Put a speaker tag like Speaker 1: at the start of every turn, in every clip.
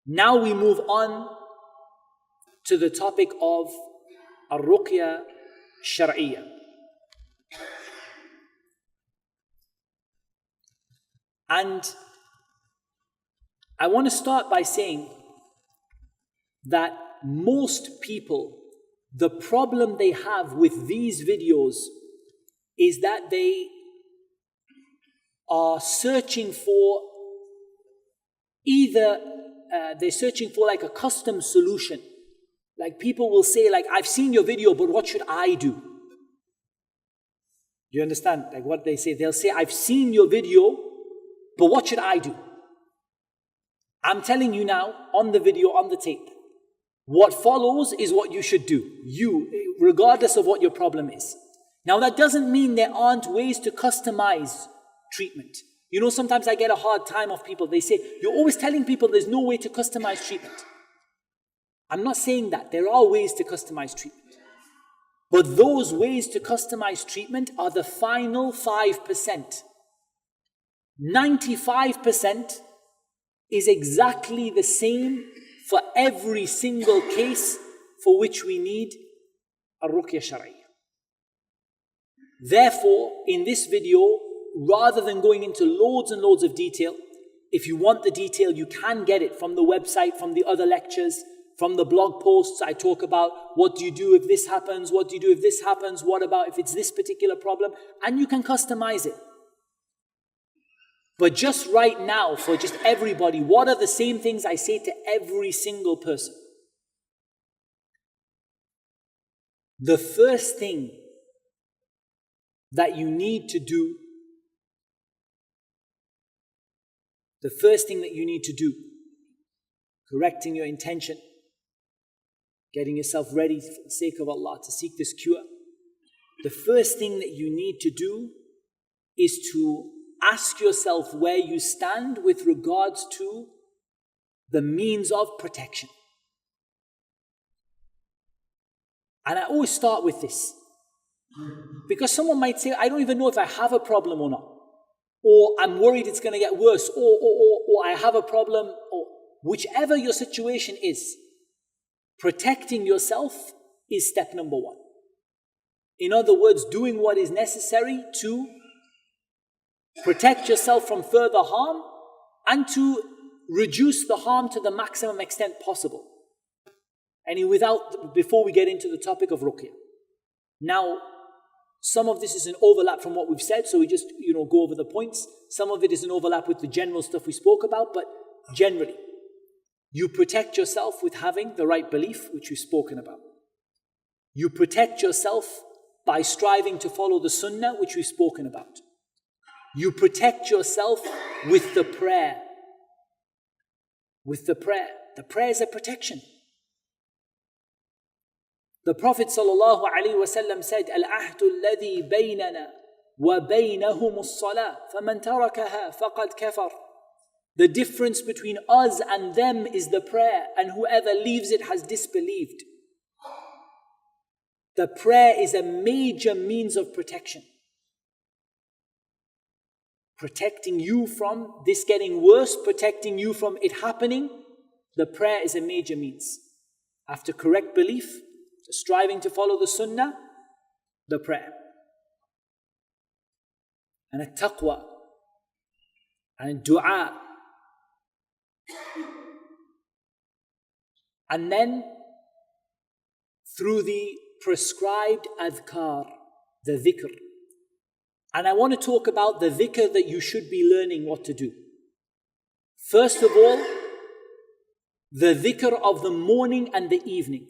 Speaker 1: Now we move on to the topic of Ruqyah Shar'iyah. And I want to start by saying that most people, the problem they have with these videos is that they are searching for they're searching for like a custom solution. Like people will say like, I've seen your video, but what should I do? Do you understand? Like what they say? They'll say, I've seen your video, but what should I do? I'm telling you now, on the video, on the tape, what follows is what you should do. You, regardless of what your problem is. Now that doesn't mean there aren't ways to customize treatment. You know, sometimes I get a hard time of people. They say, you're always telling people there's no way to customize treatment. I'm not saying that. There are ways to customize treatment. But those ways to customize treatment are the final 5%. 95% is exactly the same for every single case for which we need a Ruqyah Shar'iyah. Therefore, in this video, rather than going into loads and loads of detail, if you want the detail, you can get it from the website, from the other lectures, from the blog posts. I talk about what do you do if this happens, what do you do if this happens, what about if it's this particular problem, and you can customize it. But just right now, for just everybody, what are the same things I say to every single person? The first thing that you need to do, correcting your intention, getting yourself ready for the sake of Allah to seek this cure. The first thing that you need to do is to ask yourself where you stand with regards to the means of protection. And I always start with this. Because someone might say, I don't even know if I have a problem or not. Or I'm worried it's going to get worse. Or I have a problem. Or whichever your situation is, protecting yourself is step number one. In other words, doing what is necessary to protect yourself from further harm and to reduce the harm to the maximum extent possible. Before we get into the topic of Ruqyah. Now, some of this is an overlap from what we've said, so we just go over the points. Some of it is an overlap with the general stuff we spoke about, but generally, you protect yourself with having the right belief, which we've spoken about. You protect yourself by striving to follow the Sunnah, which we've spoken about. You protect yourself with the prayer. With the prayer. The prayer is a protection. The Prophet ﷺ said, الْعَهْدُ الَّذِي بَيْنَنَا وَبَيْنَهُمُ الصَّلَاةِ فَمَنْ تَرَكَهَا فَقَدْ كَفَرَ. The difference between us and them is the prayer, and whoever leaves it has disbelieved. The prayer is a major means of protection. Protecting you from this getting worse, protecting you from it happening. The prayer is a major means. After correct belief, striving to follow the Sunnah, the prayer. And a taqwa. And a dua. And then, through the prescribed adhkar, the dhikr. And I want to talk about the dhikr that you should be learning what to do. First of all, the dhikr of the morning and the evening.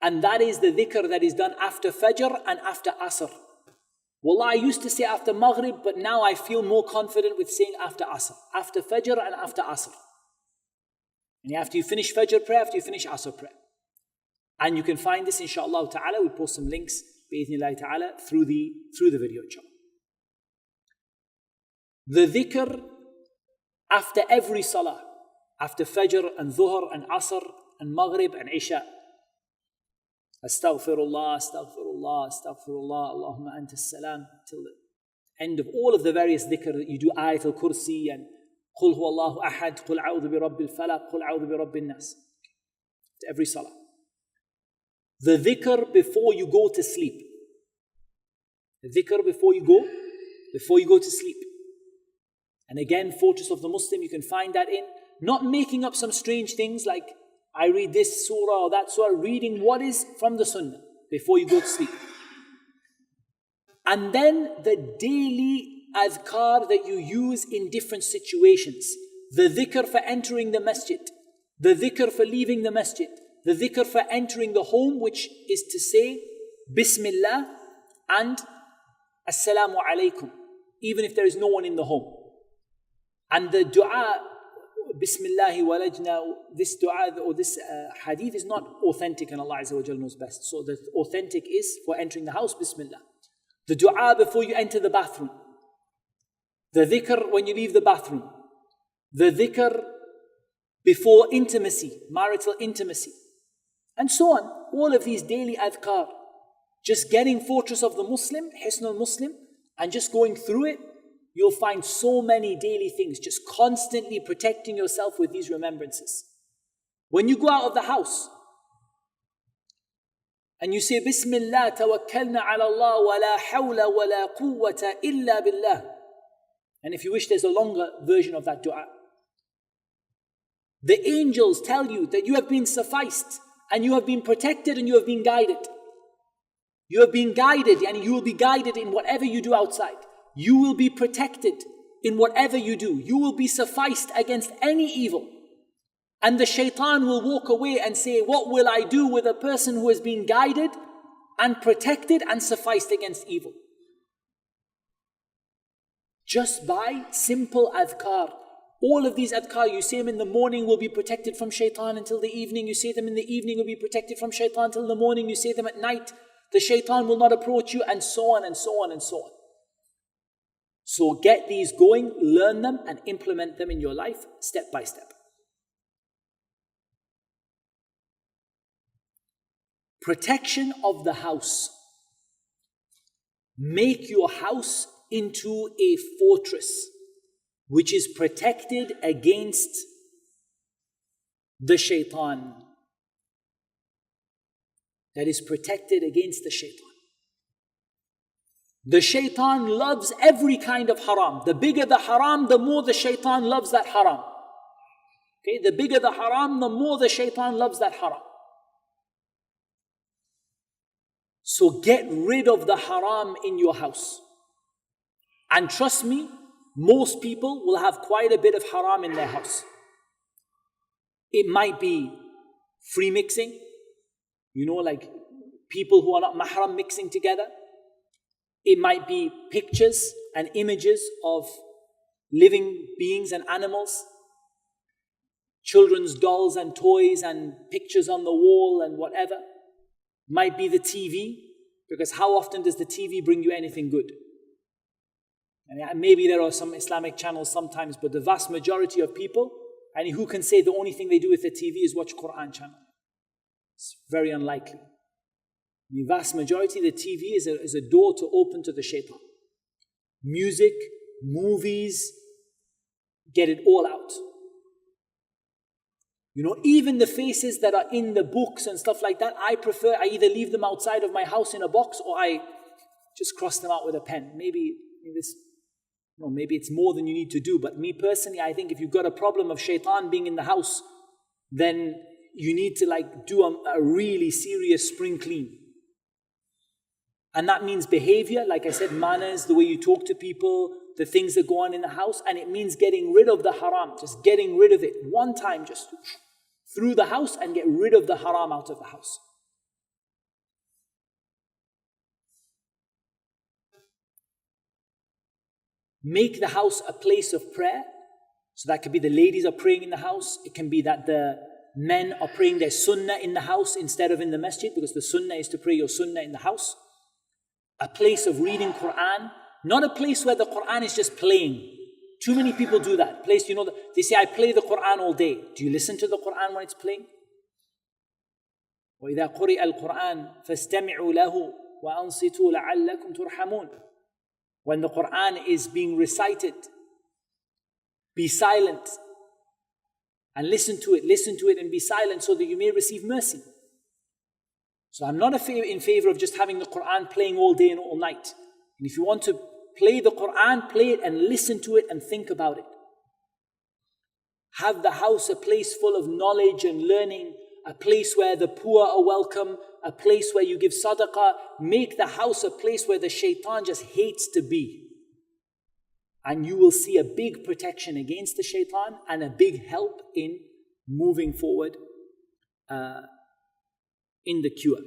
Speaker 1: And that is the dhikr that is done after Fajr and after Asr. Wallah, I used to say after Maghrib, but now I feel more confident with saying after Asr. After Fajr and after Asr. And after you finish Fajr prayer, after you finish Asr prayer. And you can find this inshaAllah ta'ala. We'll post some links bi'idhnillahi ta'ala through the video inshaAllah. The dhikr after every salah. After Fajr and Dhuhr and Asr and Maghrib and Isha. Astaghfirullah, astaghfirullah, astaghfirullah, Allahumma anta salam, till the end of all of the various dhikr that you do, Ayatul Kursi and قُلْ هُوَ اللَّهُ أَحَدْ قُلْ أَعُوذُ بِرَبِّ الْفَلَقِ قُلْ أَعُوذُ بِرَبِّ النَّاسِ. Every salah. The dhikr before you go to sleep. The dhikr before you go to sleep. And again, fortress of the Muslim, you can find that in not making up some strange things like I read this surah or that surah, reading what is from the sunnah before you go to sleep. And then the daily adhkar that you use in different situations. The dhikr for entering the masjid, the dhikr for leaving the masjid, the dhikr for entering the home, which is to say Bismillah and Assalamu alaikum, even if there is no one in the home. And the dua, Bismillahi walajna, this dua or this hadith is not authentic, and Allah Azza wa Jalla knows best. So the authentic is for entering the house, Bismillah. The dua before you enter the bathroom. The dhikr when you leave the bathroom. The dhikr before intimacy, marital intimacy. And so on. All of these daily adhkar. Just getting fortress of the Muslim, Hisnul Muslim, and just going through it, you'll find so many daily things. Just constantly protecting yourself with these remembrances. When you go out of the house, and you say, Bismillah, tawakkalna ala Allah, wa la hawla wa la quwwata illa billah. And if you wish, there's a longer version of that dua. The angels tell you that you have been sufficed, and you have been protected, and you have been guided. You have been guided, and you will be guided in whatever you do outside. You will be protected in whatever you do. You will be sufficed against any evil. And the shaitan will walk away and say, what will I do with a person who has been guided and protected and sufficed against evil? Just by simple adhkar. All of these adhkar, you say them in the morning, will be protected from shaitan until the evening. You say them in the evening, will be protected from shaitan until the morning. You say them at night, the shaitan will not approach you, and so on and so on and so on. So get these going, learn them, and implement them in your life step by step. Protection of the house. Make your house into a fortress which is protected against the shaitan. That is protected against the shaitan. The shaitan loves every kind of haram. The bigger the haram, the more the shaitan loves that haram. Okay, the bigger the haram, the more the shaitan loves that haram. So get rid of the haram in your house. And trust me, most people will have quite a bit of haram in their house. It might be free mixing, like people who are not mahram mixing together. It might be pictures and images of living beings and animals, children's dolls and toys and pictures on the wall and whatever. Might be the TV, because how often does the TV bring you anything good? And maybe there are some Islamic channels sometimes, but the vast majority of people, and who can say the only thing they do with the TV is watch Qur'an channel? It's very unlikely. The vast majority of the TV is a door to open to the shaitan. Music, movies, get it all out. Even the faces that are in the books and stuff like that, I either leave them outside of my house in a box, or I just cross them out with a pen. Maybe it's more than you need to do, but me personally, I think if you've got a problem of shaitan being in the house, then you need to do a really serious spring clean. And that means behavior, like I said, manners, the way you talk to people, the things that go on in the house, and it means getting rid of the haram, just getting rid of it one time, just through the house, and get rid of the haram out of the house. Make the house a place of prayer. So that could be the ladies are praying in the house. It can be that the men are praying their sunnah in the house instead of in the masjid, because the sunnah is to pray your sunnah in the house. A place of reading Qur'an, not a place where the Qur'an is just playing. Too many people do that. Place, they say, I play the Qur'an all day. Do you listen to the Qur'an when it's playing? وَإِذَا قُرِئَ الْقُرْآنُ فَاسْتَمِعُوا لَهُ وَأَنصِتُوا لَعَلَّكُمْ تُرْحَمُونَ. When the Qur'an is being recited, Be silent and listen to it and be silent so that you may receive mercy. So I'm not in favor of just having the Qur'an playing all day and all night. And if you want to play the Qur'an, play it and listen to it and think about it. Have the house a place full of knowledge and learning, a place where the poor are welcome, a place where you give sadaqah. Make the house a place where the shaitan just hates to be. And you will see a big protection against the shaitan and a big help in moving forward in the cure.